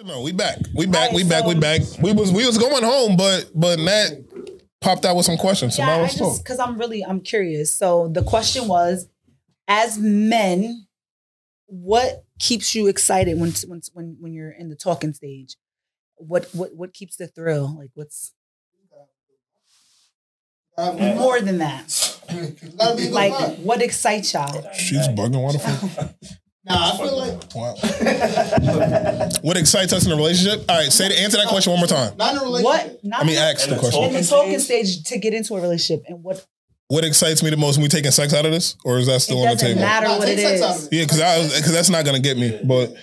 No, we back. We back. We was going home, but Matt popped out with some questions. So Yeah, because I'm curious. So the question was, as men, what keeps you excited when you're in the talking stage? What keeps the thrill? Like what's more than that? Like what excites y'all? She's bugging. What the fuck? Nah, I feel like what excites us in a relationship? All right, answer that question one more time. Not in a relationship. Ask the question. In the talking stage to get into a relationship, and what excites me the most when we taking sex out of this, or is that still on the table? It doesn't matter what it is. Yeah, because that's not gonna get me. But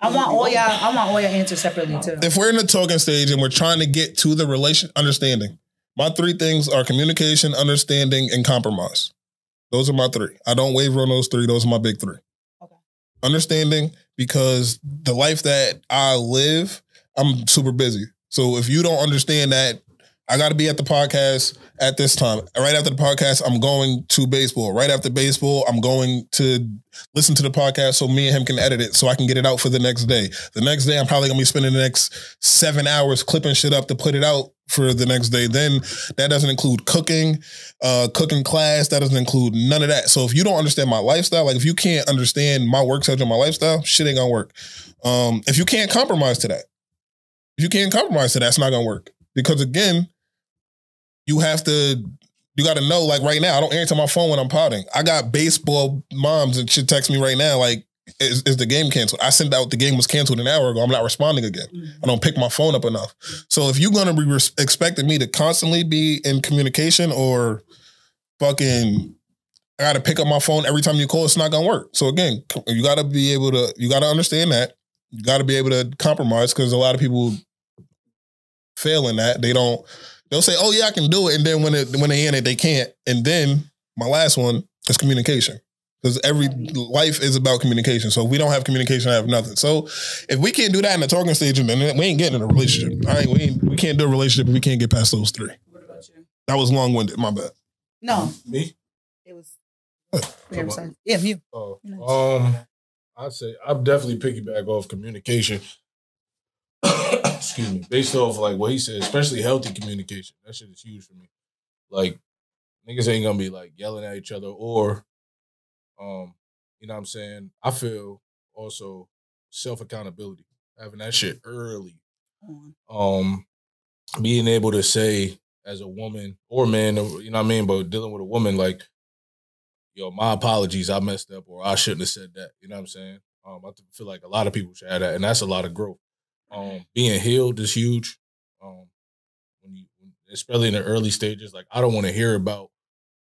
I want all y'all answers separately too. If we're in the talking stage and we're trying to get to the understanding, my three things are communication, understanding, and compromise. Those are my three. I don't waver on those three. Those are my big three. Okay. Understanding, because the life that I live, I'm super busy. So if you don't understand that, I got to be at the podcast at this time. Right after the podcast, I'm going to baseball. Right after baseball, I'm going to listen to the podcast so me and him can edit it so I can get it out for the next day. The next day, I'm probably going to be spending the next 7 hours clipping shit up to put it out for the next day. Then that doesn't include cooking, cooking class. That doesn't include none of that. So if you don't understand my lifestyle, like if you can't understand my work schedule, my lifestyle, shit ain't gonna work. If you can't compromise to that, it's not gonna work. Because again, you got to know, like right now, I don't answer my phone when I'm potting. I got baseball moms and shit text me right now, like, is the game canceled? I sent out the game was canceled an hour ago. I'm not responding again. I don't pick my phone up enough. So if you're going to be expecting me to constantly be in communication or fucking, I got to pick up my phone every time you call, it's not going to work. So again, you got to understand that. You got to be able to compromise, because a lot of people fail in that. They'll say, oh yeah, I can do it. And then when they in it, they can't. And then my last one is communication. Because every life is about communication. So if we don't have communication, I have nothing. So if we can't do that in the talking stage, then we ain't getting in a relationship. We can't do a relationship if we can't get past those three. What about you? That was long-winded. My bad. No. Me? It was. Yeah, you. I'd say I'm definitely piggyback off communication. Excuse me. Based off like what he said, especially healthy communication. That shit is huge for me. Like, niggas ain't gonna be like yelling at each other or you know what I'm saying? I feel also self-accountability, having that shit early. Being able to say as a woman or man, you know what I mean, but dealing with a woman like, yo, my apologies, I messed up, or I shouldn't have said that. You know what I'm saying? I feel like a lot of people should have that, and that's a lot of growth. Being healed is huge. Especially in the early stages, like I don't want to hear about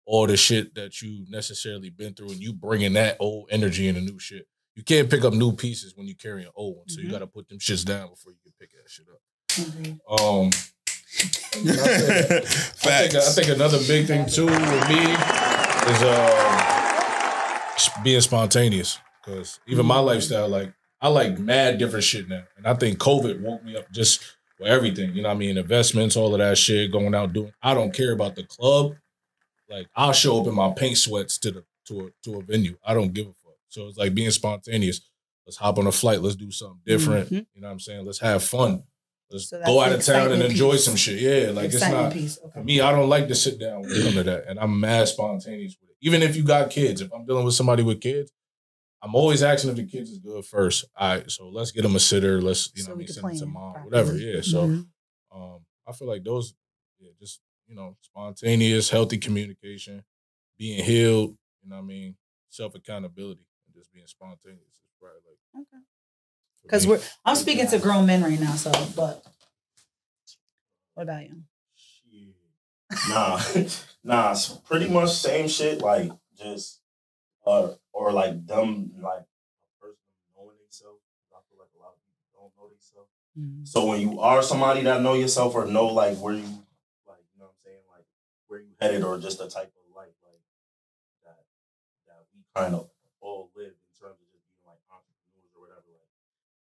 all the shit that you necessarily been through, and you bringing that old energy into new shit. You can't pick up new pieces when you carry an old one, so you got to put them shits down before you can pick that shit up. I think another big thing too with me is being spontaneous, because even my lifestyle, like I like mad different shit now, and I think COVID woke me up just for everything. You know what I mean? Investments, all of that shit, going out doing. I don't care about the club. Like, I'll show up in my paint sweats to a venue. I don't give a fuck. So it's like being spontaneous. Let's hop on a flight. Let's do something different. You know what I'm saying? Let's have fun. Let's go out of town and enjoy some shit. Yeah, like it's not for me. I don't like to sit down when it comes to that, and I'm mad spontaneous with it. Even if you got kids, if I'm dealing with somebody with kids, I'm always asking if the kids is good first. All right, so let's get them a sitter. Let's send them to mom, whatever. Yeah. So I feel like those, just spontaneous, healthy communication, being healed. You know what I mean? Self accountability and just being spontaneous is probably like because I'm speaking to grown men right now. So, but what about you? Nah, it's pretty much same shit. Like just or like them, like a person knowing themselves. I feel like a lot of people don't know themselves. So when you are somebody that know yourself or know like where you like, you know what I'm saying, like where you headed or just the type of life like that we kind of all live in terms of just being like entrepreneurs or whatever. Like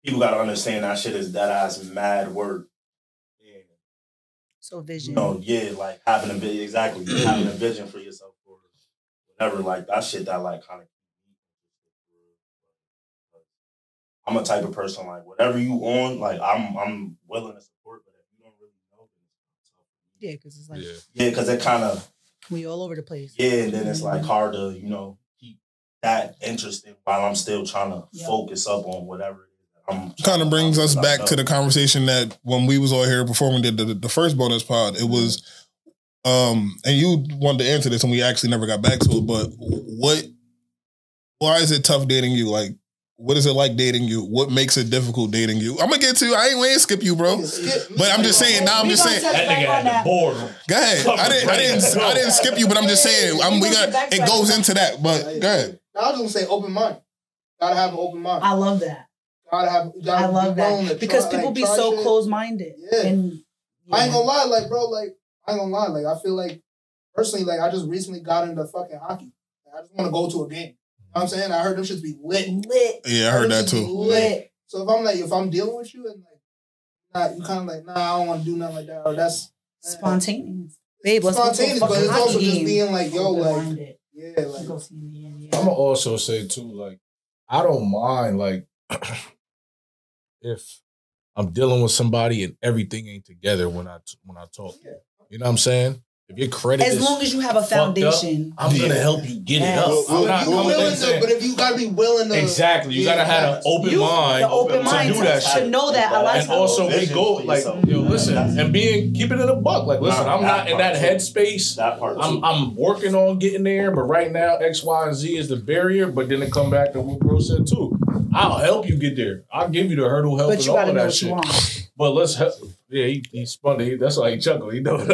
people gotta understand that shit is that ass mad work. And so vision. Like having a vision, exactly. Having a vision for yourself or whatever, like that shit that like kind of I'm a type of person like whatever you on, like I'm willing to support, but if you don't really know, yeah, because it's like because it kind of we all over the place. Yeah, and then it's like hard to keep that interesting while I'm still trying to focus up on whatever. Kind of brings us back to the conversation that when we was all here before we did the first bonus pod, it was, and you wanted to answer this and we actually never got back to it, but why is it tough dating you? Like, what is it like dating you? What makes it difficult dating you? I'm gonna get to you. I ain't skip you, bro. But I'm just saying. Now I'm just saying. That nigga had the board. Go ahead. I didn't skip you, but I'm just saying. It goes into that. But go ahead. I was gonna say open mind. Gotta have an open mind. I love that. I love that because people be so close minded. Yeah. And I ain't gonna lie, like bro, like I ain't gonna lie, like I feel like personally, like I just recently got into fucking hockey. I just want to go to a game. You know what I'm saying? I heard them shits be lit. Yeah, I heard that too. Lit. So if I'm dealing with you and like, you kind of like, nah, I don't want to do nothing like that, or that's spontaneous. Babe, let's spontaneous, but it's also just being like, yo, like, I'm gonna also say too, like, I don't mind, like, if I'm dealing with somebody and everything ain't together when I talk. You know what I'm saying? If your credit as long as you have a foundation, I'm gonna help you get it up. I'm not willing to, but if you gotta be willing to, exactly, you gotta have an open mind to do that shit. To know that, I like. And also, we go like, yo, listen, and keeping it a buck. Like, listen, I'm not in that headspace. I'm working on getting there, but right now, X, Y, and Z is the barrier. But then it come back to what bro said too. I'll help you get there. I'll give you the hurdle help and all of that shit. But let's help. Yeah, he spun it. That's why he chuckled. He know it.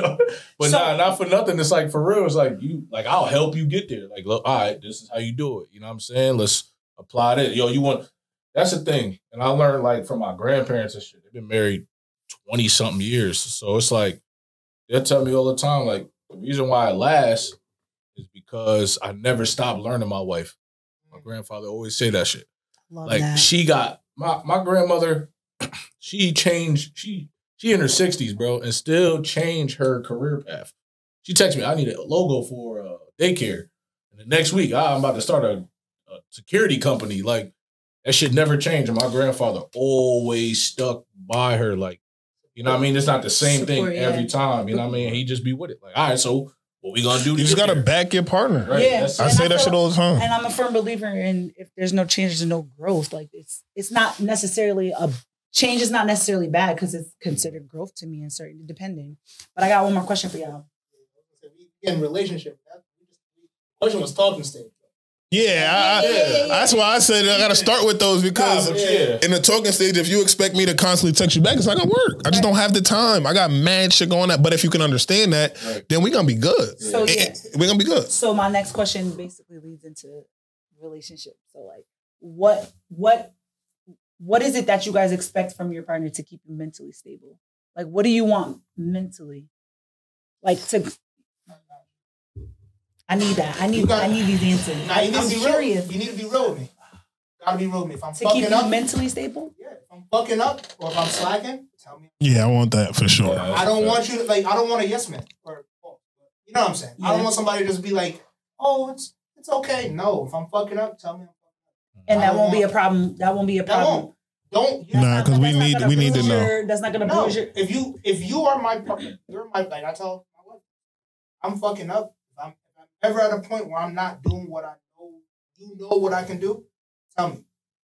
But not for nothing. It's like for real. It's like I'll help you get there. Like, look, all right, this is how you do it. You know what I'm saying? Let's apply that. Yo, that's the thing. And I learned like from my grandparents and shit. They've been married 20-something years. So it's like, they'll tell me all the time, like, the reason why I last is because I never stopped learning my wife. My grandfather always say that shit. Love like that. She got my grandmother, she in her 60s, bro, and still changed her career path. She texted me, I need a logo for daycare. And the next week, I'm about to start a security company. Like, that shit never changed. And my grandfather always stuck by her. Like, you know what I mean? It's not the same thing every time. You know what I mean? He just be with it. Like, all right, so what we gonna do? You just gotta back your partner. Right? Yeah, I say that shit all the time. And I'm a firm believer in if there's no change, there's no growth. Like it's not necessarily change is not necessarily bad because it's considered growth to me and certain depending. But I got one more question for y'all. In relationship, the question was talking stage. Yeah, that's why I said I gotta start with those because in the talking stage, if you expect me to constantly text you back, it's not gonna work. I just don't have the time. I got mad shit going on. But if you can understand that, then we're gonna be good. So we're gonna be good. So my next question basically leads into relationships. So like, what is it that you guys expect from your partner to keep you mentally stable? Like, what do you want mentally? Like I need that. I need these answers. Nah, you need to be curious. Real. You need to be real with me. Gotta be real with me. If I'm fucking keep up, you mentally stable. Yeah. If I'm fucking up or if I'm slacking, tell me. Yeah, I want that for sure. I don't want you to I don't want a yes man. You know what I'm saying? Yeah. I don't want somebody to just be like, oh, it's okay. No, if I'm fucking up, tell me I'm fucking up. And that won't be a problem. That won't be a problem. Nah, because we need to know. That's not gonna bruise your. If you are my partner, you're my I tell my wife, I'm fucking up. If I'm ever at a point where I'm not doing what I know, you know what I can do, tell me.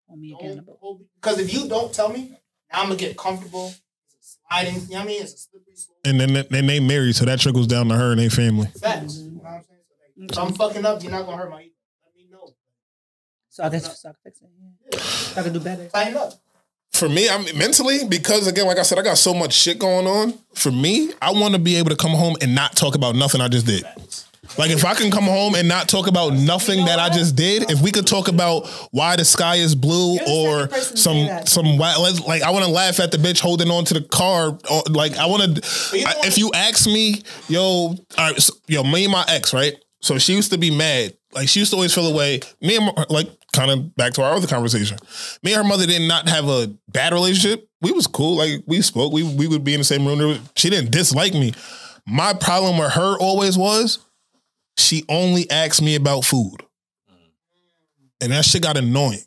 Hold me accountable. Because if you don't tell me, now I'm gonna get comfortable. It's sliding, you know what I mean? It's a slippery slope. And then they married, so that trickles down to her and their family. Facts. You know what I'm saying? So if I'm fucking up, you're not gonna hurt my ego. Let me know. So I can fix it. Yeah. So I can do better. Sign up. For me, I'm mentally, because again, like I said, I got so much shit going on. For me, I want to be able to come home and not talk about nothing I just did. Like, if I can come home and not talk about nothing that I just did, if we could talk about why the sky is blue or some like, I want to laugh at the bitch holding on to the car. Or, like, I want to, if you ask me, yo, me and my ex, right? So she used to be mad. Like, she used to always feel away. Me and like, kind of back to our other conversation. Me and her mother did not have a bad relationship. We was cool. Like, we spoke. We would be in the same room. She didn't dislike me. My problem with her always was she only asked me about food. And that shit got annoying.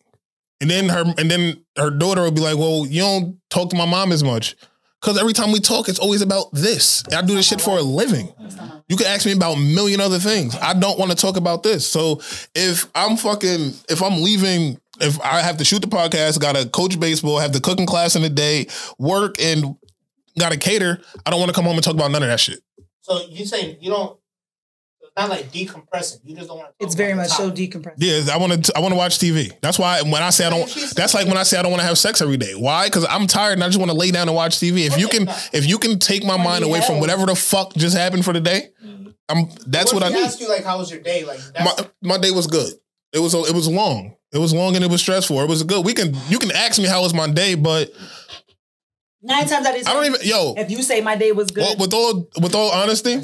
And then her daughter would be like, well, you don't talk to my mom as much. Because every time we talk, it's always about this. And I do this shit for a living. You can ask me about a million other things. I don't want to talk about this. So if I'm leaving, if I have to shoot the podcast, got to coach baseball, have the cooking class in the day, work, and got to cater, I don't want to come home and talk about none of that shit. So you saying you don't, it's not like decompressing. You just don't want to talk It's very about much the so topic. decompressing. Yeah, I want to watch TV. That's why when I say I don't, that's like when I say I don't want to have sex every day. Why? Because I'm tired and I just want to lay down and watch TV. If you can take my mind away from whatever the fuck just happened for the day, that's what I need. Ask you like, how was your day? Like my day was good. It was long. It was long and it was stressful. It was good. You can ask me how was my day, but 9 times out of 10, I don't even if you say my day was good, with all honesty,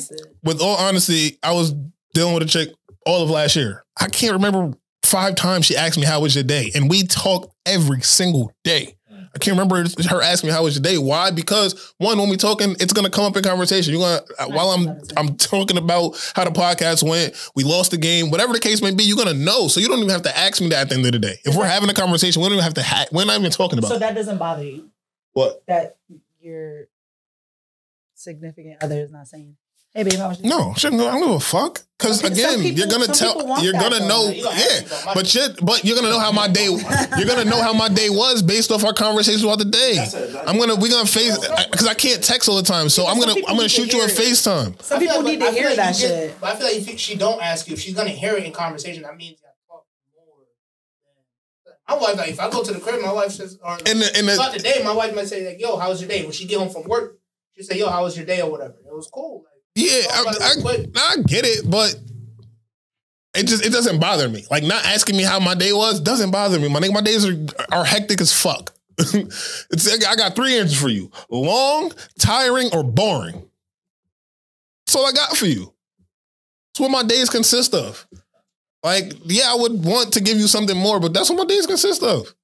I was dealing with a chick all of last year. I can't remember 5 times she asked me how was your day, and we talk every single day. I can't remember her asking me how was your day. Why? Because one, when we talking, it's gonna come up in conversation. You're gonna while I'm talking about how the podcast went, we lost the game, whatever the case may be, you're gonna know. So you don't even have to ask me that at the end of the day. If we're having a conversation, we don't even have to. We're not even talking about. So that doesn't bother you. What? That your significant other is not saying, "Hey, babe, how was your day?" No, shouldn't. I don't give a fuck. Because again, you're gonna know. Yeah, but you're gonna know how my day. You're gonna know how my day was based off our conversations about the day. We're gonna face because I can't text all the time. So I'm gonna shoot you a FaceTime. Some people need to hear that shit. But I feel like if she don't ask you, if she's gonna hear it in conversation, that means you gotta talk more. My wife, like, if I go to the crib, my wife says, or throughout the day, my wife might say, like, yo, how was your day? When she get home from work, she say, yo, how was your day or whatever. It was cool. Like, yeah, I get it, but it doesn't bother me. Like, not asking me how my day was doesn't bother me. My nigga, my days are hectic as fuck. I got 3 answers for you: long, tiring, or boring. That's all I got for you. That's what my days consist of. Like, yeah, I would want to give you something more, but that's what my days consist of.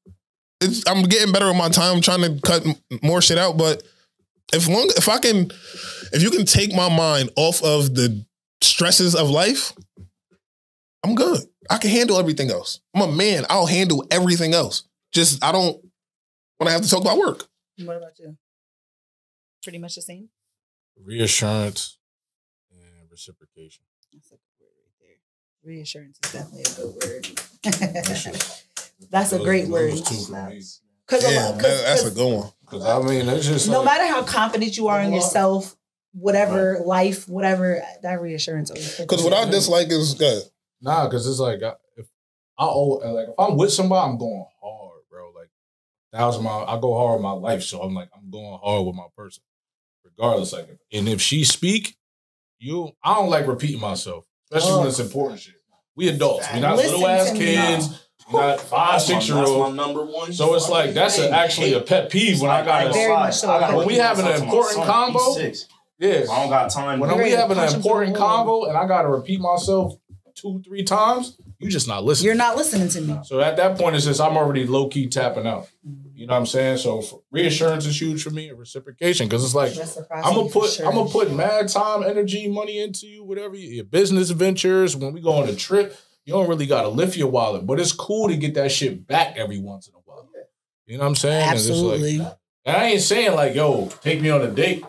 I'm getting better with my time. I'm trying to cut more shit out, but if you can take my mind off of the stresses of life, I'm good. I can handle everything else. I'm a man. I'll handle everything else. Just, I don't want to have to talk about work. What about you? Pretty much the same? Reassurance and reciprocation. That's a good word right there. Reassurance is definitely a good word. That's a great word. That's a good one. Because I mean, it's just no matter how confident you are in yourself, whatever life, whatever, that reassurance. Because what I dislike is good. Nah, because it's like if I'm with somebody, I'm going hard, bro. Like 1,000 miles, I go hard with my life, so I'm going hard with my person, regardless. Like, and if she speak, I don't like repeating myself, especially when it's important shit. We adults, we not little ass kids. Not 5, 6-year-old. That's my number one. So it's like that's actually a pet peeve when I got when we having an important combo. Yeah, I don't got time. When we having an important combo and I gotta repeat myself 2, 3 times, you just not listening. You're not listening to me. So at that point, it's just I'm already low key tapping out. You know what I'm saying? So reassurance is huge for me, and reciprocation, because it's like I'm gonna put mad time, energy, money into you, whatever your business ventures. When we go on a trip, you don't really got to lift your wallet, but it's cool to get that shit back every once in a while. You know what I'm saying? Absolutely. And I ain't saying like, yo, take me on a date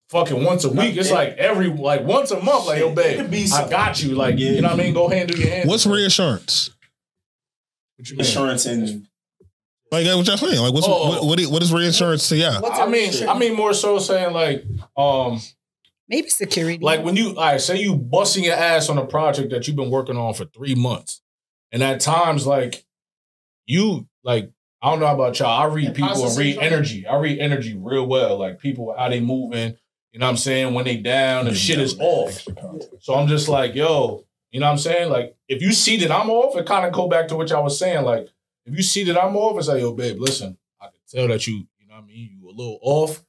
fucking once a week. It's like once a month. Like, yo, babe, I got you. Like, you know what I mean? Go handle your hands. What's reassurance? What you mean? Insurance and... Like, what y'all saying? Like, what is reassurance to y'all? I mean more so saying like, maybe security. Like when say you busting your ass on a project that you've been working on for 3 months. And at times, like, I don't know about y'all. I read people and read energy. I read energy real well. Like people, how they moving, you know what I'm saying? When they down and shit is off. So I'm just like, yo, you know what I'm saying? Like if you see that I'm off, it kind of go back to what y'all was saying. Like if you see that I'm off, it's like, yo, babe, listen, I can tell that you know what I mean? You a little off.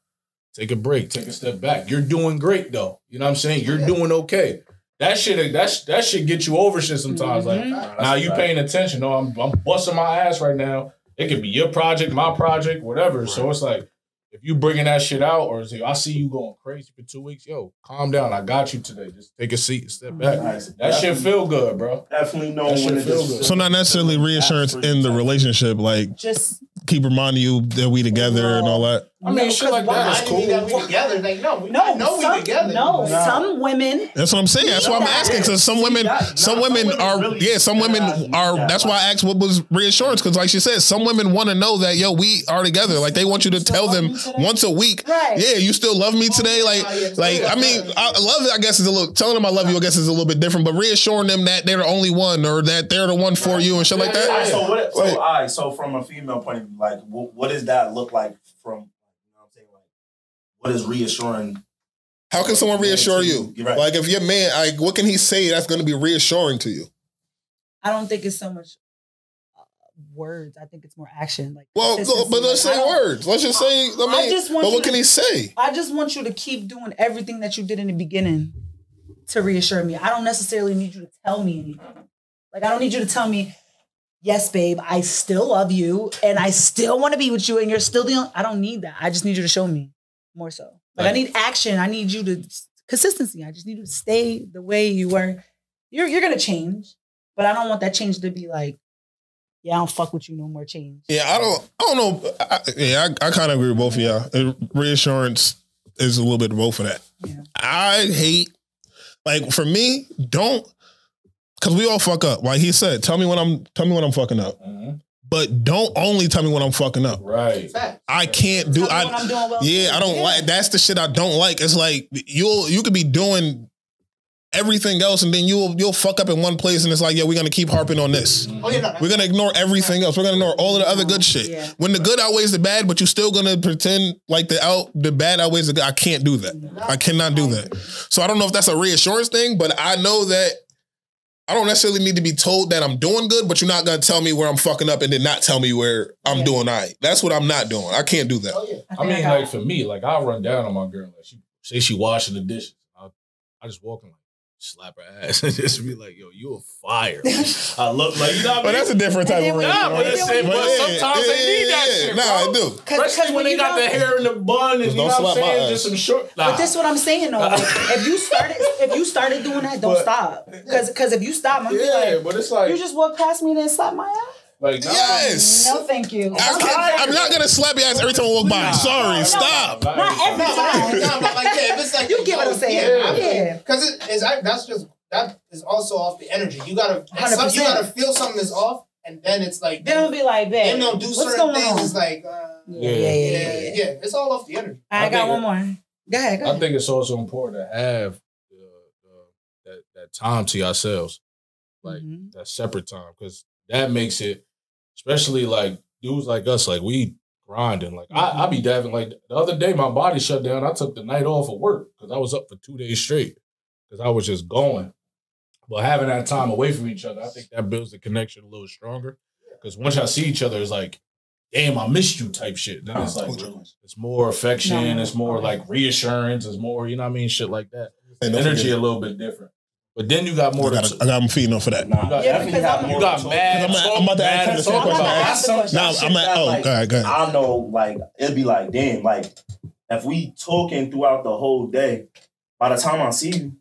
Take a break. Take a step back. You're doing great though. You know what I'm saying? You're doing okay. That shit get you over shit sometimes. Like now you paying attention. No, I'm busting my ass right now. It could be your project, my project, whatever. Right. So it's like if you bringing that shit out, or say I see you going crazy for 2 weeks, yo, calm down. I got you today. Just take a seat and step back. That shit feel good, bro. Definitely know when it feels good. So not necessarily reassurance in the relationship, like just keep reminding you that we together and all that. I mean, shit like that is cool. That we together. Like, no, we together. No, some women. That's what I'm saying. That's why I'm asking. Because some women are. That's why I asked what was reassurance. Because like she said, some women want to know that, yo, we are together. Like they want you to tell them once a week, right? Yeah, you still love me today. Like I mean, I love it. I guess is a little telling them I love you. I guess is a little bit different, but reassuring them that they're the only one or that they're the one for you and shit like that. So from a female point of view, like what does that look like from? What is reassuring? How can someone reassure you? Right. Like if your man, like what can he say that's going to be reassuring to you? I don't think it's so much words. I think it's more action. Like, well, but let's say words. Let's just say. But what can he say? I just want you to keep doing everything that you did in the beginning to reassure me. I don't necessarily need you to tell me anything. Like I don't need you to tell me, yes, babe, I still love you and I still want to be with you and you're still the only. I don't need that. I just need you to show me. More so. Like I need action. I need you to consistency. I just need you to stay the way you were. You're gonna change, but I don't want that change to be like, yeah, I don't fuck with you no more change. Yeah, I don't know. I kind of agree with both of y'all. Reassurance is a little bit of both of that. Yeah. I hate, like for me, because we all fuck up. Like he said, tell me when I'm fucking up. Mm-hmm. But don't only tell me when I'm fucking up. Right. I can't do. I don't like. That's the shit I don't like. It's like you could be doing everything else, and then you'll fuck up in one place, and it's like, yeah, we're gonna keep harping on this. We're gonna ignore everything else. We're gonna ignore all of the other good shit. Yeah. When the good outweighs the bad, but you're still gonna pretend like the bad outweighs the good. I can't do that. I cannot do that. So I don't know if that's a reassurance thing, but I know that. I don't necessarily need to be told that I'm doing good, but you're not going to tell me where I'm fucking up and then not tell me where I'm doing all right. That's what I'm not doing. I can't do that. I mean, like for me, like I'll run down on my girl. Like she washing the dishes. I just walk in like, slap her ass and just be like, yo, you a fire. I look like, you know what I mean? But that's a different type of but sometimes they need that shit, bro. I do. Especially when they got the hair in the bun and you know what I'm saying? Just some short. But this is what I'm saying though. Like, if you started doing that, don't stop. Because if you stop, I'm like, but it's like you just walk past me and then slap my ass. Like, yes. No, thank you. I'm not gonna slap your ass every time I walk by. Sorry, stop. Not every time. No, but like, yeah, if it's like you get what I'm saying. Yeah. Because that is also off the energy. You gotta feel something is off, and then it's like then it'll be like, babe, then they'll do certain things. It's like, yeah. It's all off the energy. I got one more. Go ahead. I think it's also important to have that time to yourselves, like that separate time, because that makes it, especially like dudes like us, like we grinding. Like I be diving. Like the other day, my body shut down. I took the night off of work because I was up for 2 days straight because I was just going. But having that time away from each other, I think that builds the connection a little stronger. Because once y'all see each other, it's like, damn, I missed you type shit. Then it's like, it's more affection. It's more like reassurance. It's more, you know what I mean? Shit like that. The energy a little bit different. But then you got more. I got them feeding off of that. You got mad. I'm about to ask the same question. Now I'm at. Go ahead. I know, like it'd be like, damn, like if we talking throughout the whole day, by the time I see you,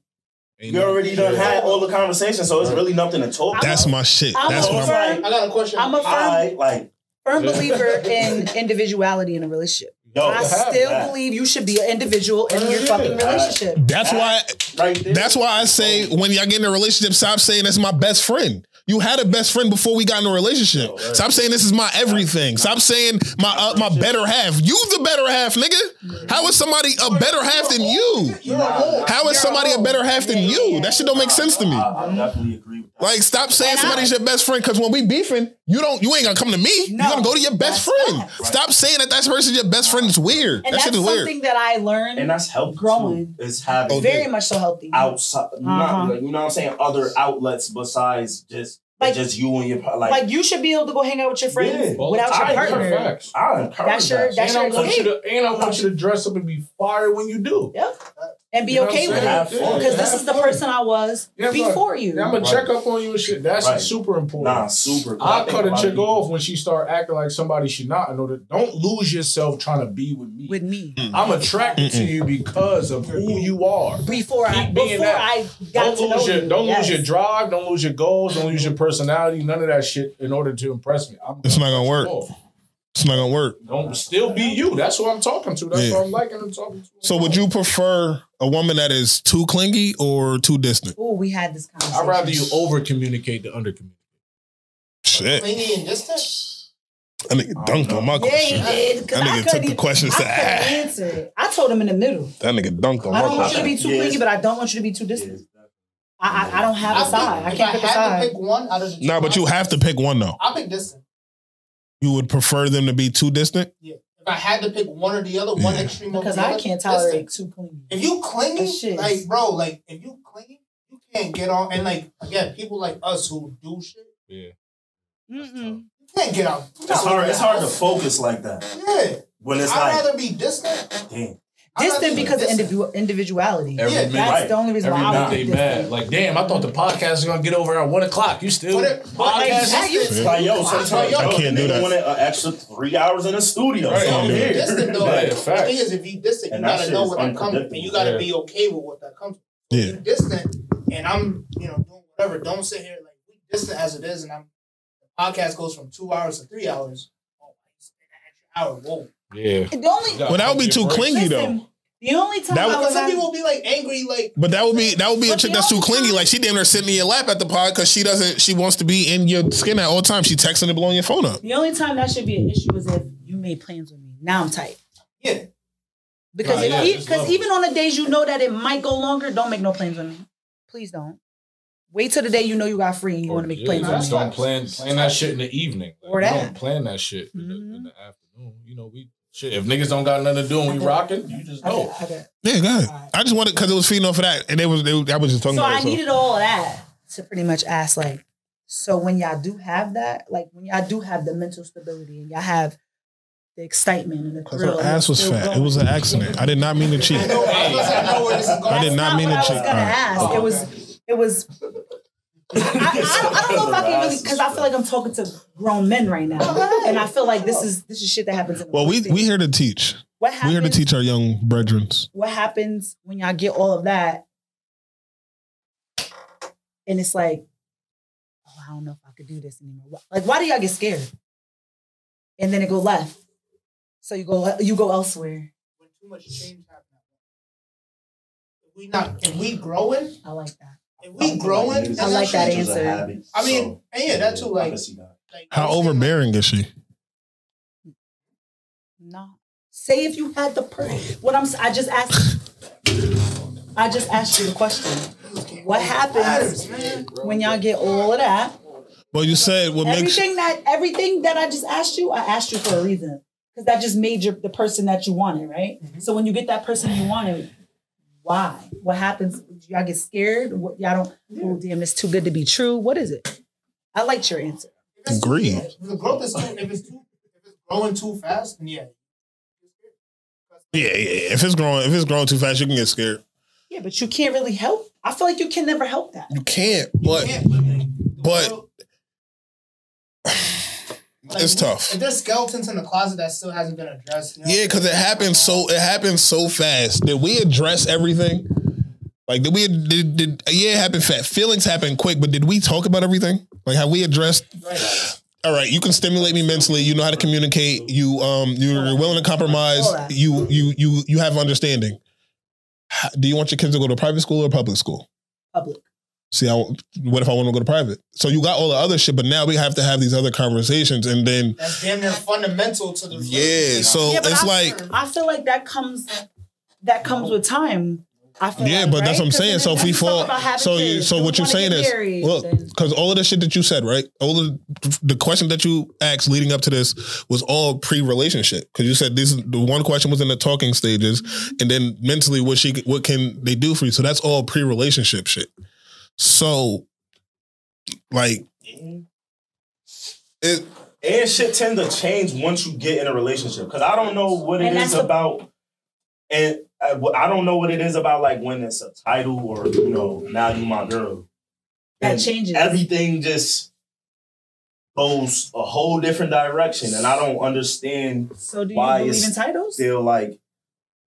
you already done had all the conversations, so it's really nothing to talk about. That's my shit. That's what I got a question. I'm a firm believer in individuality in a relationship. I still believe you should be an individual in your fucking relationship. That's why I say when y'all get in a relationship, stop saying that's my best friend. You had a best friend before we got in a relationship. Stop saying this is my everything. Stop saying my better half. You the better half, nigga. How is somebody a better half than you? How is somebody a better half than you? That shit don't make sense to me. I definitely agree with that. Like, stop saying somebody's your best friend, because when we beefing, you ain't gonna come to me. You're gonna go to your best friend. Stop saying that person's your best friend. It's weird. And that shit is weird. That's something that I learned. And that's healthy. Growing. It's having very much so healthy. Outside, you know what I'm saying? Other outlets besides just you and your like you should be able to go hang out with your friends without your partner. I encourage that's your and I want you to dress up and be fire when you do. Yep. And be okay with it. Because this is the person I was before you. I'm going to check up on you and shit. That's super important. Nah, super. I'll cut a chick off when she start acting like somebody she not. In order, don't lose yourself trying to be with me. With me. I'm attracted to you because of who you are. Before I got to know you. Don't lose your drive. Don't lose your goals. Don't lose your personality. None of that shit in order to impress me. It's not going to work. It's not gonna work. Don't still be you. That's what I'm talking to. That's what I'm liking and talking to. So would you prefer a woman that is too clingy or too distant? Oh, we had this conversation. I'd rather you over communicate than under communicate. Shit. Clingy and distant? That nigga dunked on my question. Yeah, he did. That nigga took the questions to answer it. I told him in the middle. That nigga dunked on my question. I don't want you to be too clingy, but I don't want you to be too distant. I don't have a side. I can't pick a side. To pick one out of the nah, but you have to pick one though. I'll pick distant. You would prefer them to be too distant? Yeah. If I had to pick one or the other, one extreme over the other. Because I can't tolerate too clingy. If you clingy, like, bro, like, if you clingy, you can't get on. And, like, again, people like us who do shit. Yeah. You can't get out. It's hard to focus like that. Yeah. When it's I'd rather be distant. Damn. Distant because of individuality. That's the only reason why I would be mad. Like, damn, I thought the podcast was gonna get over at 1 o'clock. You still podcast? Like, yo, sometimes I can't do that. Want an extra 3 hours in the studio. Right, so I'm here. Distant though. The thing is, if you distant, you gotta know what that comes, and you gotta be okay with what that comes. So if you're distant, and I'm, doing whatever. Don't sit here like we distant as it is, and the podcast goes from 2 hours to 3 hours. Oh, I spent an extra hour. Whoa. Yeah. Well, that would be too clingy though. The only time some people will be like angry, like. But that would be a chick that's too clingy. Like she damn near sitting in your lap at the pod because she wants to be in your skin at all times. She texting and blowing your phone up. The only time that should be an issue is if you made plans with me. Now I'm tight. Yeah. Because even on the days you know that it might go longer, don't make no plans with me. Please don't. Wait till the day you know you got free and you want to make plans with me. Don't plan that shit in the evening. Or that. Don't plan that shit in the afternoon. Shit, if niggas don't got nothing to do and we rocking, you just go. Yeah, go ahead. Right. I just wanted because it was feeding off of that, and I was just talking about it. So I needed all of that to pretty much ask, like, so when y'all do have that, like when y'all do have the mental stability and y'all have the excitement and the thrill. Her ass was fat. It was an accident. I did not mean to cheat. I did not mean to cheat. I was gonna ask. It was. I don't know if I can really, because I feel like I'm talking to grown men right now, and I feel like this is shit that happens. Well, we here to teach. What happens? We here to teach our young brethren. What happens when y'all get all of that, and it's like, oh, I don't know if I could do this anymore. Like, why do y'all get scared? And then it go left, so you go elsewhere. When too much change happens, if we growing, I like that. If we growing, I like that answer. I mean, and yeah, that too. Like how overbearing is she? No. Say if you had the person. I just asked you the question. What happens when y'all get all of that? Well, you said what makes everything that I just asked you. I asked you for a reason because that just made the person that you wanted, right? Mm-hmm. So when you get that person you wanted. Why? What happens? Y'all get scared? Y'all don't, oh, damn, it's too good to be true. What is it? I liked your answer. Agree. If the growth is if it's growing too fast, then yeah. Yeah. If it's growing too fast, you can get scared. Yeah, but you can't really help. I feel like you can never help that. You can't, but it's tough. If there's skeletons in the closet that still hasn't been addressed. Yeah, because it happened so fast. Did we address everything? Like, it happened fast. Feelings happen quick, but did we talk about everything? Like, have we addressed? Right. All right, you can stimulate me mentally. You know how to communicate. You're willing to compromise. You have understanding. Do you want your kids to go to private school or public school? Public. See, what if I want to go to private? So you got all the other shit, but now we have to have these other conversations, and then that's damn near fundamental to the it's like I feel like that comes with time. But that's what I'm saying. So if we fall, so what you're saying is, look, because all of the shit that you said, right? All of the questions that you asked leading up to this was all pre-relationship. Because you said the one question was in the talking stages, and then mentally, what can they do for you? So that's all pre-relationship shit. So, like, and shit tend to change once you get in a relationship. Because I don't know what it is about And I don't know what it is about like when it's a title or, you know, now you my girl. That changes. Everything just goes a whole different direction. And I don't understand so do you why believe it's in titles? still like,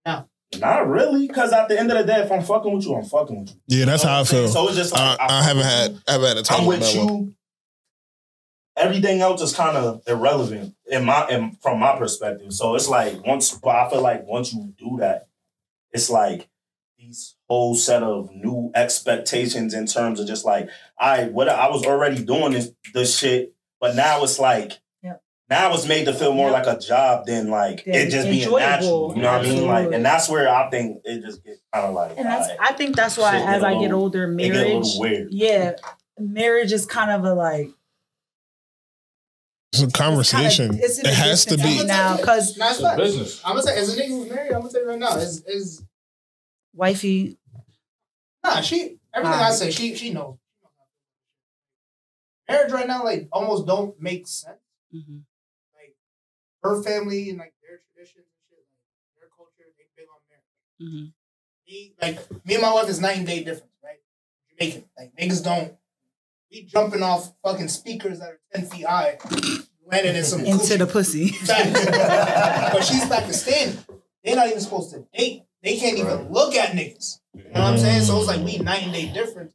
no. Not really. Because at the end of the day, if I'm fucking with you, I'm fucking with you. Yeah, that's how I feel. So it's just like, I haven't had a title. I'm with you. Everything else is kind of irrelevant from my perspective. So it's like but I feel like once you do that, it's like these whole set of new expectations in terms of just like, I was already doing this shit, but now it's like, now it's made to feel more like a job than like it just being natural. You know what I mean? Like, and that's where I think it just gets kind of like. And I think that's why as I get older, marriage, get a little weird. Yeah, marriage is kind of a like. It's a conversation. It has to be now because it's business. I'm gonna say as a nigga who's married, I'm gonna tell you right now, is wifey. Nah, everything I say, she knows. Marriage right now, like, almost don't make sense. Mm-hmm. Like her family and like their traditions and shit, like their culture, they big on marriage. Mm-hmm. Me and my wife is night and day difference, right? Jamaican, like niggas don't. We jumping off fucking speakers that are 10 feet high, landing in some into the pussy. But she's Pakistani. They're not even supposed to date. They can't even look at niggas. You know what I'm saying? So it's like we night and day different.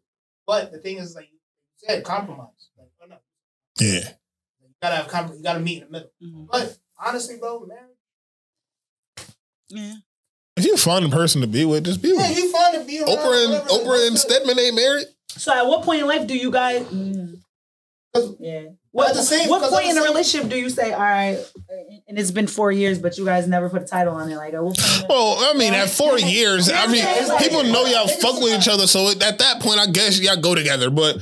But the thing is, like you said, compromise. Like, oh no. Yeah. You gotta have you gotta meet in the middle. Mm-hmm. But honestly, bro, marriage. Yeah. If you find a person to be with, just be with. Yeah, you find to be around. Oprah and Stedman ain't married. So at what point in life do you guys? Yeah. What point in a relationship do you say, all right, and it's been 4 years, but you guys never put a title on it? Like, at what point? Well, I mean, at 4 years, I mean, people know y'all fuck with each other, so at that point, I guess y'all go together. But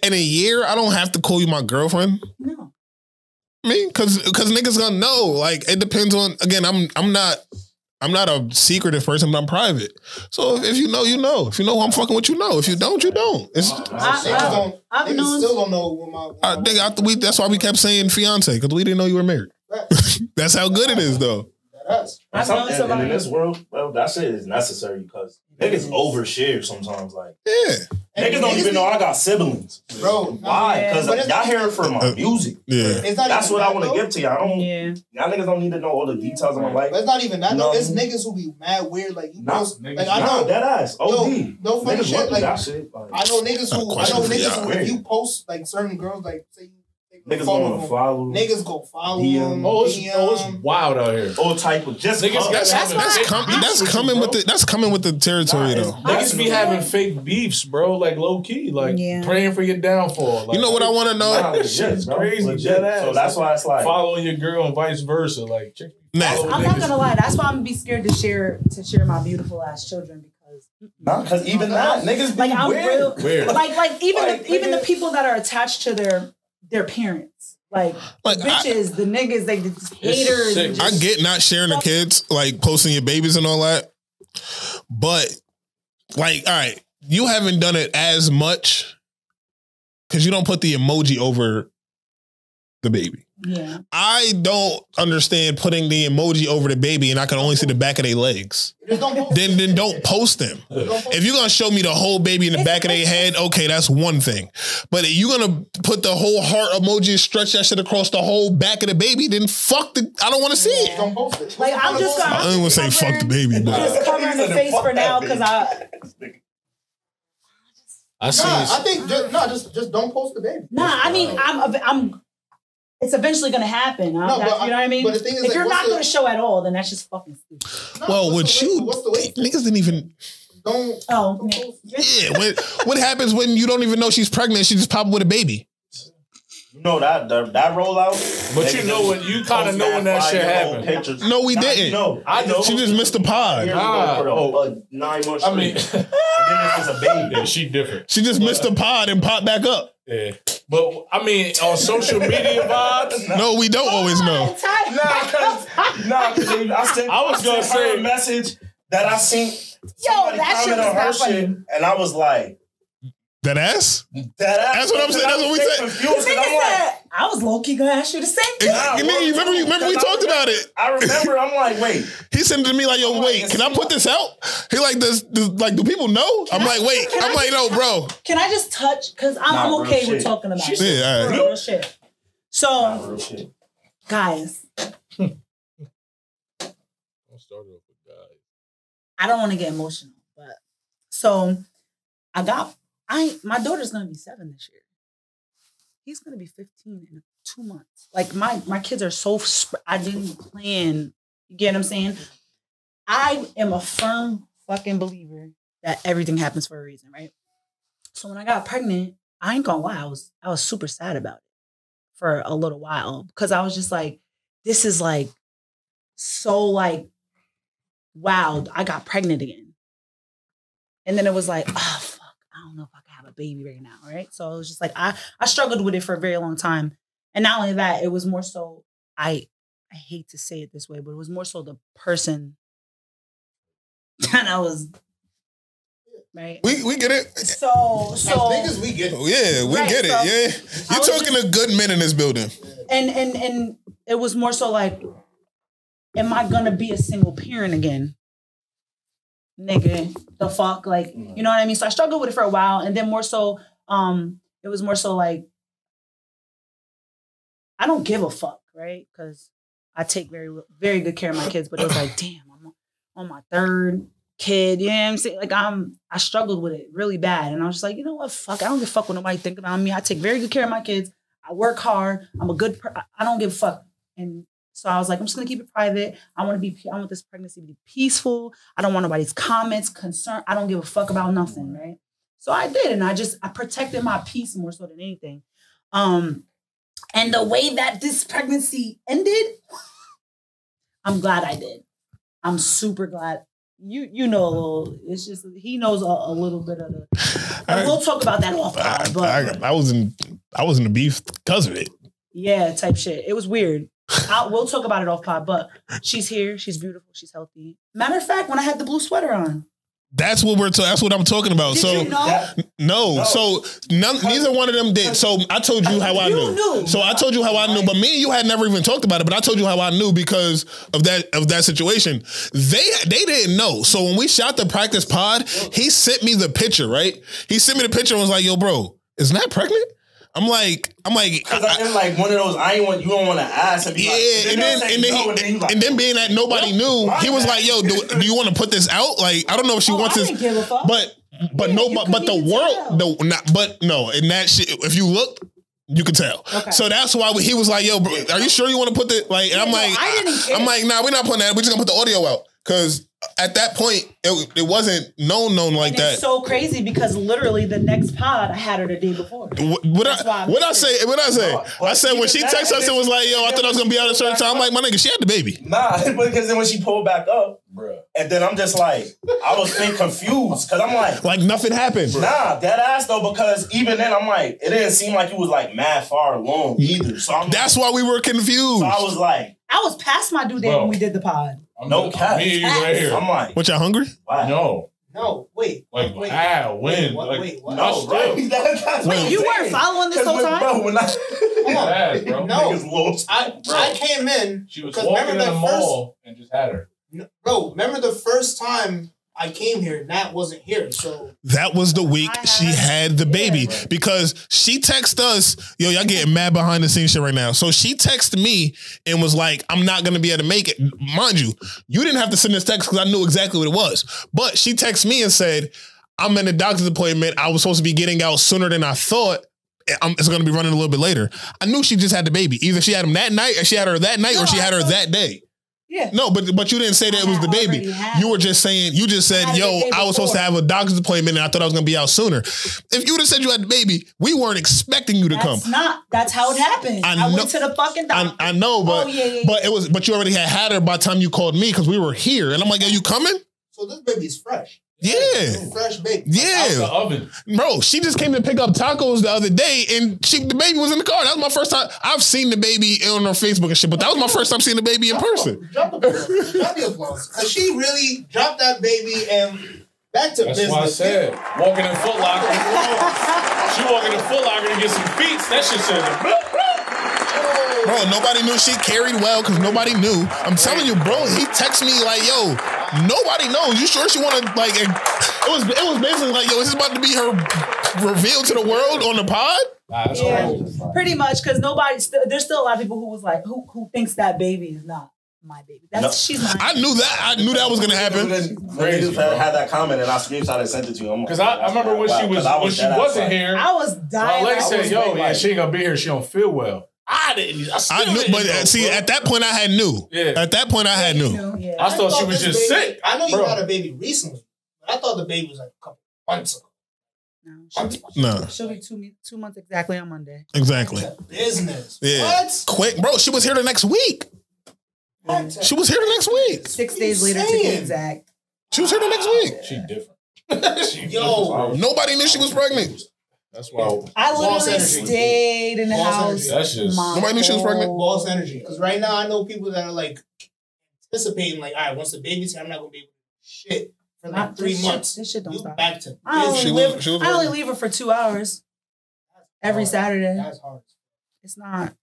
in a year, I don't have to call you my girlfriend. No. I mean, because niggas gonna know. Like, it depends on. Again, I'm not a secretive person, but I'm private. So if you know, you know. If you know who I'm fucking with, you know. If you don't, you don't. It's I still don't know what my that's why we kept saying fiance, because we didn't know you were married. That's how good it is, though. And in this world, well, that shit is necessary because niggas overshare sometimes. Like, yeah. Niggas don't even know I got siblings. Bro, why? Because y'all hear it from my music. Yeah. That's what I want to give to y'all. Y'all niggas don't need to know all the details of my life. But it's not even that. No, it's niggas who be mad weird. Like, you post, like, I know. That ass. OD. No funny shit. Like, that shit. I know niggas who, if you post, like, certain girls, like, say you, niggas gonna follow. Niggas go follow them. It's wild out here. All type of just niggas. That's coming with the territory though. Niggas be having fake beefs, bro. Like low key, like praying for your downfall. Like, you know what I want to know? Shit's crazy. Legit. So that's why it's like following your girl and vice versa. Like, I'm not gonna lie. That's why I'm gonna be scared to share my beautiful ass children because. Because even that niggas be like I'm weird. Like even the people that are attached to their parents. Like bitches, the niggas, they just haters. I get not sharing the kids, like posting your babies and all that. But like, all right, you haven't done it as much because you don't put the emoji over the baby. Yeah. I don't understand putting the emoji over the baby and I can only see the back of their legs. Then don't post them. If you're gonna show me the whole baby in the back of their head, okay, that's one thing. But if you're gonna put the whole heart emoji and stretch that shit across the whole back of the baby, then I don't want to see it. Don't post it. Like I'm just gonna. I don't want to say fuck the baby, but just covering the face for now because I think just don't post the baby. Nah, I mean I'm. It's eventually going to happen. You know what I mean? But the thing is, if you're not going to show at all, then that's just fucking stupid. Well, niggas didn't even. Don't. Oh, yeah. What happens when you don't even know she's pregnant? She just pop up with a baby. You know that rollout. But you know when you kind of know when that shit happened. No, we didn't. No, I know. She just missed the pod. 9 months. I mean, and then this is a baby. Yeah, she different. She just missed the pod and popped back up. Yeah. But I mean, on social media vibes, no, we don't always know. I was gonna say a message that I seen. That shit was not funny. And I was like, that ass? That ass. That's what I'm saying. That's what we said. Confused, I'm like, I was low key gonna ask you the same thing. You remember we talked about it. I remember. I'm like, wait. He sent it to me like, yo, wait, can I put this out? He like, do people know? I'm like, wait. I'm like, no, bro. Can I just touch? Because I'm okay with talking about it. Yeah, all right. Real shit. So, Real shit. Guys. Don't start off with guys. I don't want to get emotional, but so my daughter's gonna be 7 this year. He's gonna be 15 in 2 months. Like my kids are so I didn't plan. You get what I'm saying? I am a firm fucking believer that everything happens for a reason, right? So when I got pregnant, I ain't gonna lie, I was super sad about it for a little while because I was just like, this is like so like, wow, I got pregnant again. And then it was like, oh fuck, I don't know if I can have a baby right now, right? So it was just like I struggled with it for a very long time. And not only that, it was more so I hate to say it this way, but it was more so the person that I was. Right. We get it. So as big as we get it. Yeah, we get it. Yeah. You're talking to good men in this building. And it was more so like, am I gonna be a single parent again? Nigga, the fuck? Like, you know what I mean? So I struggled with it for a while, and then more so, it was more so like, I don't give a fuck, right? Because I take very, very good care of my kids, but it was like, damn, I'm on my third kid, you know what I'm saying? Like I struggled with it really bad. And I was just like, you know what? Fuck, I don't give a fuck what nobody think about me. I take very good care of my kids. I work hard. I'm a good I don't give a fuck. And so I was like, I'm just gonna keep it private. I want this pregnancy to be peaceful. I don't want nobody's comments, concern. I don't give a fuck about nothing, right? So I did, and I protected my peace more so than anything. And the way that this pregnancy ended, I'm glad I did. I'm super glad. You know a little. It's just he knows a little bit of the. We'll talk about that off pod. But I was in the beef because of it. Yeah, type shit. It was weird. We'll talk about it off pod. But she's here. She's beautiful. She's healthy. Matter of fact, when I had the blue sweater on. That's what that's what I'm talking about. Did so you know? No. So neither one of them did. So I told you how I knew. So I told you how I knew, but me and you had never even talked about it. But I told you how I knew because of that situation. They didn't know. So when we shot the practice pod, he sent me the picture. Right? He sent me the picture and was like, "Yo, bro, isn't that pregnant?" I'm like, because I'm like one of those. You don't want to ask. And be and then being that nobody knew, he was like, "Yo, do you want to put this out?" Like, I don't know if she wants this, but no, in that shit, if you look, you could tell. Okay. So that's why he was like, "Yo, bro, are you sure you want to put that?" Like, and I'm like, nah, we're not putting that. We're just gonna put the audio out because. At that point, it wasn't known like that. It's so crazy because literally the next pod I had her the day before. What I say? I said when she texted us, it was like, yo, I thought I was gonna be out at a certain time. I'm like, my nigga, she had the baby. Nah, because then when she pulled back up, bro, and then I'm just like, I was being confused because I'm like nothing happened. Nah, dead ass though, because even then I'm like, it didn't seem like it was like mad far along either. So that's why we were confused. So I was like, I was past my due date when we did the pod. No cap. Me right here. I'm like, what, y'all hungry? Wow. No, wait. Like, wait. How? When? Wait, what? No, bro. Wait, you weren't following this whole time? Bro, when bro. No. I came in. She was walking in the mall and just had her. Bro, remember the first time I came here, Nat wasn't here, so. That was the week she had the baby because she texted us, yo, y'all getting mad behind the scenes shit right now. So she texted me and was like, I'm not going to be able to make it. Mind you, you didn't have to send this text because I knew exactly what it was. But she texted me and said, I'm in a doctor's appointment. I was supposed to be getting out sooner than I thought. It's going to be running a little bit later. I knew she just had the baby. Either she had him that night or she had her that night or she had her that day. Yeah. No, but you didn't say that it was the baby. You were just saying, you just said, yo, I was supposed to have a doctor's appointment and I thought I was going to be out sooner. If you would have said you had the baby, we weren't expecting you to come. That's how it happened. I went to the fucking doctor. I know, but but you already had her by the time you called me because we were here. And I'm like, are you coming? So this baby's fresh. Yeah. Fresh baby. Yeah. Out the oven. Bro, she just came to pick up tacos the other day and the baby was in the car. That was my first time. I've seen the baby on her Facebook and shit, but that was my first time seeing the baby in person. Drop the applause. Because she really dropped that baby and back to business. That's what I said. Walking in Foot Locker. She walking in Foot Locker to get some feet. That shit said, Bro, nobody knew she carried well because nobody knew. I'm telling you, bro, he texted me like, yo, nobody knows. You sure she want to, like, it was basically like, yo, is this about to be her reveal to the world on the pod? Yeah, pretty much, because there's still a lot of people who was like, who thinks that baby is not my baby. She's mine. I knew that was gonna happen. Niggas had that comment and I screenshot and sent it to you. Because I remember when she wasn't here. I was dying. My lady said, "Yo, yeah, she ain't gonna be here. She don't feel well." I didn't. I knew, but see, at that point, I had knew. Yeah. At that point, I had knew. Yeah. I thought she was just sick. I know you had a baby recently, but I thought the baby was like a couple months ago. No, she'll be 2 months exactly on Monday. Exactly. Business. Yeah. What? Quick, bro. She was here the next week. She was here the next week. 6 days later to be exact. She was here the next week. She different. Yo, nobody knew she was pregnant. That's why I literally stayed in the house. That's just nobody knew she was pregnant. Boss energy. Because right now I know people that are like anticipating, like, all right, once the baby's here, I'm not gonna be able to do shit for like 3 months. This shit don't stop. Back to I only leave her for 2 hours every Saturday. That's hard. It's not.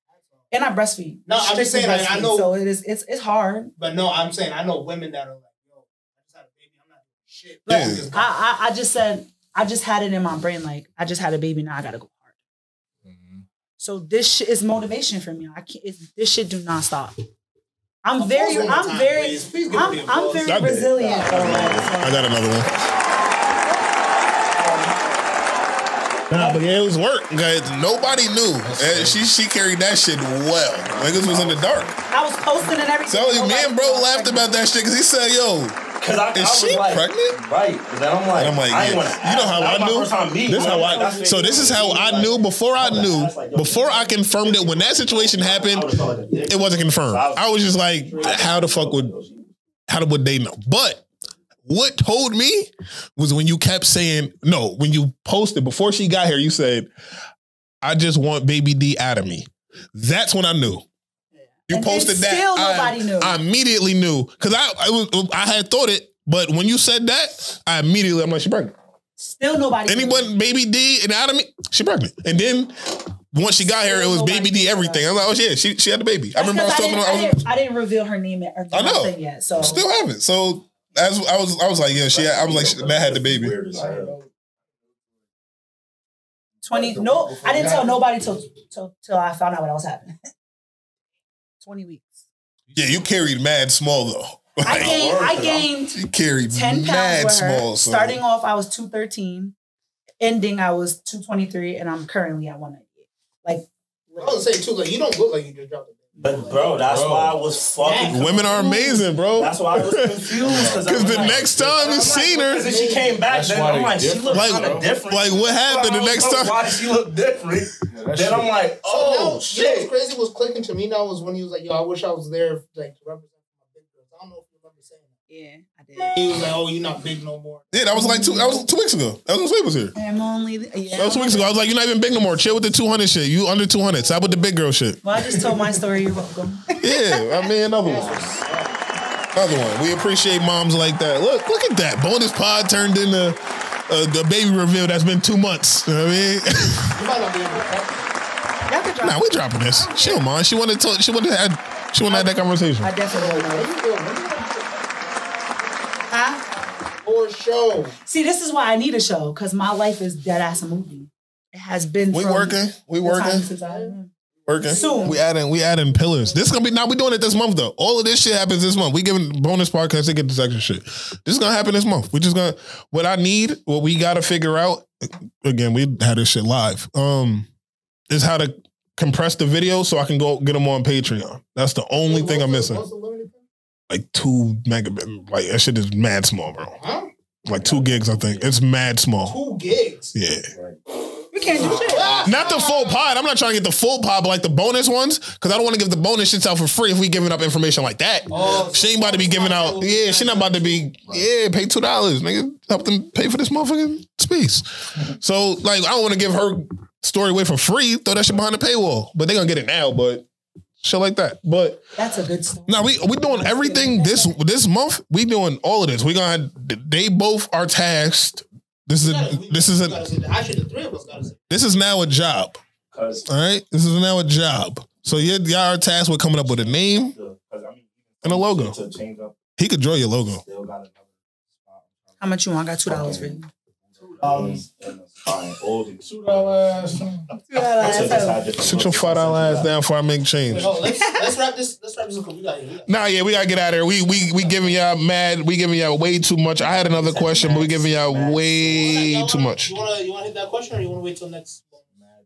And I breastfeed. No, I'm just saying, like, I know. So it's hard. But no, I'm saying I know women that are like, yo, I just had a baby, I'm not doing shit. But I just said, I just had it in my brain, like, I just had a baby, now I gotta go hard. Mm-hmm. So this shit is motivation for me. This shit do not stop. I'm very resilient. I got another one. Nah, but yeah, it was work. Nobody knew. She carried that shit well. Niggas was in the dark. I was posting and everything. So me and bro laughed about that shit because he said, yo, is she pregnant? Right. Then I'm like, yeah. You know how I knew? This is how I knew before I knew, before I confirmed it. When that situation happened, it wasn't confirmed. I was just like, how would they know? But what told me was when you kept saying, no, when you posted before she got here, you said, I just want baby D out of me. That's when I knew. You posted that. Still nobody knew. I immediately knew. Because I had thought it, but when you said that, I'm like, she pregnant. Still nobody Anyone, baby D and out of me, she pregnant. And then once she got here, it was baby D everything. I was like, oh yeah, she had the baby. That's I remember I was talking about I didn't reveal her name or nothing yet. So still haven't. So as I was like, yeah, I was like, that had the baby. 20. No, I didn't tell nobody till I found out what was happening. 20 weeks. Yeah, you carried mad small though. I gained you carried 10 mad pounds with her. Small. So. Starting off, I was 213. Ending, I was 223, and I'm currently at 198. Like, I was saying too, like, you don't look like you just dropped it. But bro, that's why I was fucking. Women are amazing, bro. That's why I was confused. Because the next time you seen her, because she came back, then I'm like, she looked kind of different. Like, what happened the next time? Why did she look different? Then I'm like, oh shit. You know what's crazy was clicking to me now was when he was like, yo, I wish I was there, like, to represent my big girls. I don't know if you remember saying that. Yeah, I did. He was like, oh, you're not big no more. Yeah, that was like 2 weeks ago. That was when Slade was here. I'm only, that was 2 weeks ago. I was like, you're not even big no more. Chill with the 200 shit. You under 200. Stop with the big girl shit. Well, I just told my story. You're welcome. Yeah, I mean, another one. We appreciate moms like that. Look at that. Bonus pod turned into the baby reveal that's been 2 months. You know what I mean? You might not be able to drop. Nah, we dropping this. She don't mind. She wanted to have that conversation. I definitely know. Or show. See, this is why I need a show, because my life is dead ass a movie. It has been. We working. Since working. Soon. We adding pillars. This is gonna be now. We doing it this month though. All of this shit happens this month. We giving bonus podcasts to get this extra shit. This is gonna happen this month. We just gonna what we gotta figure out. Again, we had this shit live. Is how to compress the video so I can go get them on Patreon. That's the only thing I'm missing. Like 2 megabit. Like that shit is mad small, bro. Huh? Like 2 gigs, I think. It's mad small. 2 gigs? Yeah. We can't do shit. Not the full pod. I'm not trying to get the full pod, but like the bonus ones, because I don't want to give the bonus shits out for free if we giving up information like that. Oh, she ain't about to be giving out. Yeah, she not about to be. Yeah, pay $2, nigga. Help them pay for this motherfucking space. So like, I don't want to give her story away for free. Throw that shit behind the paywall, but they gonna get it now. But shit like that. But that's a good story. Now we doing everything this month. We doing all of this. We gonna. They both are tasked. This is now a job. All right, this is now a job. So y'all are tasked with coming up with a name and a logo. He could draw your logo. How much you want? I got $2 for you. $2. Sit your $5 ass down before I make change. Let's wrap this. Let's wrap this up. We gotta get out of here. We giving y'all mad. We giving y'all way too much. I had another question, but we giving y'all way too much. You wanna hit that question, or you wanna wait till next?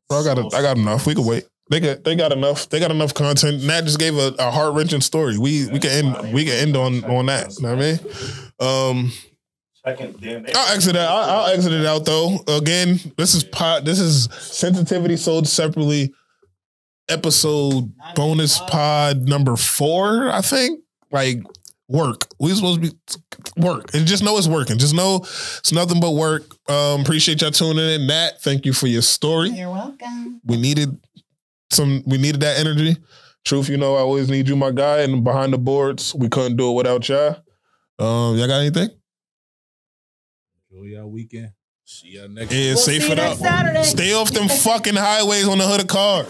Bro, I got enough. We can wait. They got enough. They got enough content. Nat just gave a heart wrenching story. We can end on that. You know what I mean? I'll exit it out though. Again, this is Sensitivity Sold Separately episode bonus pod number 4, I think. Like work. We supposed to be work. And just know it's working. Just know it's nothing but work. Appreciate y'all tuning in. Nat, thank you for your story. You're welcome. We needed that energy. Truth, I always need you, my guy. And behind the boards, we couldn't do it without y'all. Y'all got anything? Enjoy y'all weekend. See y'all next week. Yeah, safe it up. Saturday. Stay off them fucking highways on the hood of cars.